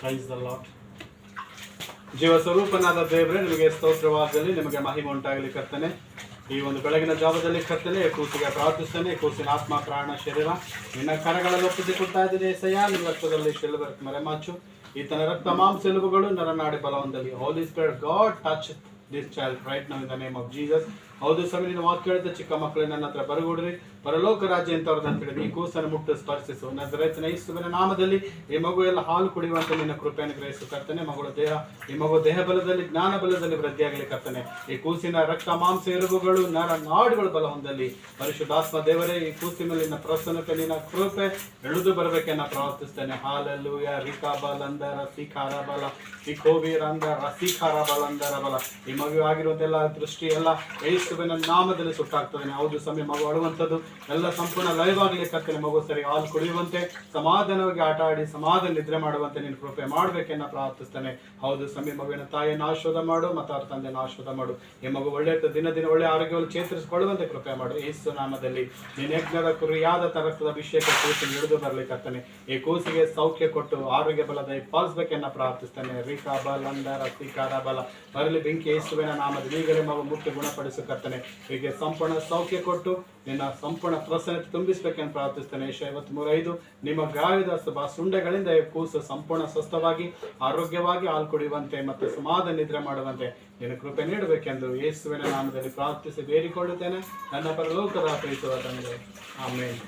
Praise the lord. ಜೀವ ಸ್ವರೂಪನಾದ ದೇವರೇ, ನಿಮಗೆ ಸ್ತೋತ್ರವಾದಲ್ಲಿ, ನಿಮಗೆ ಮಹಿಮೆ ಉಂಟಾಗಲಿ ಕರ್ತನೆ. ಈ ಒಂದು ಬೆಳಗಿನ ಜಾವದಲ್ಲಿ ಕರ್ತನೆ ಕೂಸಿಗೆ ಪ್ರಾರ್ಥಿಸ್ತೇನೆ. ಕೂಸಿನ ಆತ್ಮ, ಪ್ರಾಣ, ಶರೀರ ನಿನ್ನ ಕರಗಳಲ್ಲಿ ಒಪ್ಪಿಸಿಕೊಡ್ತಾ ಇದ್ದೀನಿ ಏಸಯ್ಯ. ನಿಮ್ಮ ರಕ್ತದಲ್ಲಿ ಶಿಲುಬೆ ಮರೆಮಾಚು. ಈತನ ರಕ್ತ ಮಾಂಸ ಎಲುಬುಗಳು ನರನಾಡಿ ಬಲವಂದಲ್ಲಿ. Holy spirit God touch this child right now in the name of Jesus. ಹೌದು ಸ್ವಾಮಿ, ನೀನು ವಾಕ್ಯ ಹೇಳಿದ ಚಿಕ್ಕ ಮಕ್ಕಳು ನನ್ನ ಹತ್ರ ಬರಗೂಡ್ರಿ, ಪರಲೋಕ ರಾಜ್ಯ ಅಂತವ್ರನ್ನ ತಿಳಿದು ಈ ಕೂಸನ್ನು ಮುಟ್ಟು ಸ್ಪರ್ಶಿಸು. ನಜರೇತಿನ ಯೇಸುವಿನ ನಾಮದಲ್ಲಿ ಈ ಮಗು ಎಲ್ಲ ಹಾಲು ಕುಡಿಯುವಂತೆ ನಿನ್ನ ಕೃಪೆಯನ್ನು ಗ್ರಹಿಸು ಕರ್ತನೆ. ಈ ಮಗು ದೇಹ ಬಲದಲ್ಲಿ, ಜ್ಞಾನ ಬಲದಲ್ಲಿ ವೃದ್ಧಿಯಾಗಲಿ ಕರ್ತನೆ. ಈ ಕೂಸಿನ ರಕ್ತ ಮಾಂಸ ಎಲುಬುಗಳು ನರ ನಾಡುಗಳು ಬಲ ಹೊಂದಲ್ಲಿ. ಪರಿಶುದ್ಧಾತ್ಮ ದೇವರೇ, ಈ ಕೂಸಿನ ನಿನ್ನ ಪ್ರಸನ್ನತೆ, ನಿನ್ನ ಕೃಪೆ ಎಳೆದು ಬರಬೇಕೆನ್ನ ಪ್ರಾರ್ಥಿಸ್ತೇನೆ. ಹಾಲೆಲೂಯಾ. ರಿಕಾಬಲಂದರ ಸಿಖಾರ ಬಲ, ಸಿಖೋಬೀರಂದರ ಸಿಖಾರ ಬಲಂದರ ಬಲ. ಈ ಮಗು ಆಗಿರುವಂತೆಲ್ಲ ದೃಷ್ಟಿ ಎಲ್ಲ ಯೇಸುವಿನ ನಾಮದಲ್ಲಿ ಸುಟ್ಟಾಗ್ತದೆ. ಹೌದು ಸಮಯ ಮಗು ಅಳುವಂಥದ್ದು ಎಲ್ಲ ಸಂಪೂರ್ಣ ಲೈವ್ ಆಗಲಿ ಕರ್ತನೆ. ಮಗು ಸರಿ ಹಾಲು ಕುಡಿಯುವಂತೆ, ಸಮಾಧಾನವಾಗಿ ಆಟ ಆಡಿ ಸಮಾಧಾನ ನಿದ್ರೆ ಮಾಡುವಂತೆ ನಿನ್ನ ಕೃಪೆ ಮಾಡಬೇಕೆನ್ನ ಪ್ರಾರ್ಥಿಸ್ತಾನೆ. ಹೌದು ಸಮಯ ಮಗುವಿನ ತಾಯಿಯನ್ನು ಆಶೀರ್ವಾದ ಮಾಡು ಮತ್ತು ಅವ್ರ ತಂದೆಯನ್ನು ಆಶೀರ್ವಾದ ಮಾಡು. ಈ ಮಗು ಒಳ್ಳೆ ದಿನ ಒಳ್ಳೆ ಆರೋಗ್ಯವನ್ನು ಚೇತರಿಸಿಕೊಳ್ಳುವಂತೆ ಕೃಪೆ ಮಾಡು. ಯೇಸು ನಾಮದಲ್ಲಿ ನಿನ್ನ ಯಜ್ಞದ ಕುರಿಯಾದ ರಕ್ತದ ಅಭಿಷೇಕ ಕೂಸಿಗೆ ಹಿಡಿದು ಬರಲಿ ಕರ್ತನೆ. ಈ ಕೂಸಿಗೆ ಸೌಖ್ಯ ಕೊಟ್ಟು ಆರೋಗ್ಯ ಬಲದ ಪಾಲಿಸಬೇಕೆನ್ನ ಪ್ರಾರ್ಥಿಸ್ತಾನೆ. ರಿಕಾ ಬಲ ಅಂದರ ಸಿಕಾರ ಬಲ ಬರಲಿ ಬೆಂಕಿ ಯೇಸುವಿನ ನಾಮದಲ್ಲಿ ಈಗಲೇ ಮಗು ಮುಟ್ಟಿ ಗುಣಪಡಿಸು ಕರ್ತನೆ. ಹೀಗೆ ಸಂಪೂರ್ಣ ಸೌಖ್ಯ ಕೊಟ್ಟು ನಿನ್ನ ಸಂಪೂರ್ಣ ಪ್ರಸನ್ನತೆ ತುಂಬಿಸಬೇಕೆಂದು ಪ್ರಾರ್ಥಿಸ್ತೇನೆ. 53:5 ನಿಮ್ಮ ಗಾಯದ ಸುಂಡೆಗಳಿಂದ ಕೂಸು ಸಂಪೂರ್ಣ ಸ್ವಸ್ಥವಾಗಿ ಆರೋಗ್ಯವಾಗಿ ಹಾಲು ಕುಡಿಯುವಂತೆ ಮತ್ತು ಸಮಾಧಾನ ನಿದ್ರೆ ಮಾಡುವಂತೆ ನಿನ್ನ ಕೃಪೆ ನೀಡಬೇಕೆಂದು ಯೇಸುವಿನ ನಾಮದಲ್ಲಿ ಪ್ರಾರ್ಥಿಸಿ ಬೇಡಿಕೊಳ್ಳುತ್ತೇನೆ. ನನ್ನ ಪರಲೋಕದ ಪ್ರೀತಿಯ ತಂದೆ, ಆಮೇಲೆ.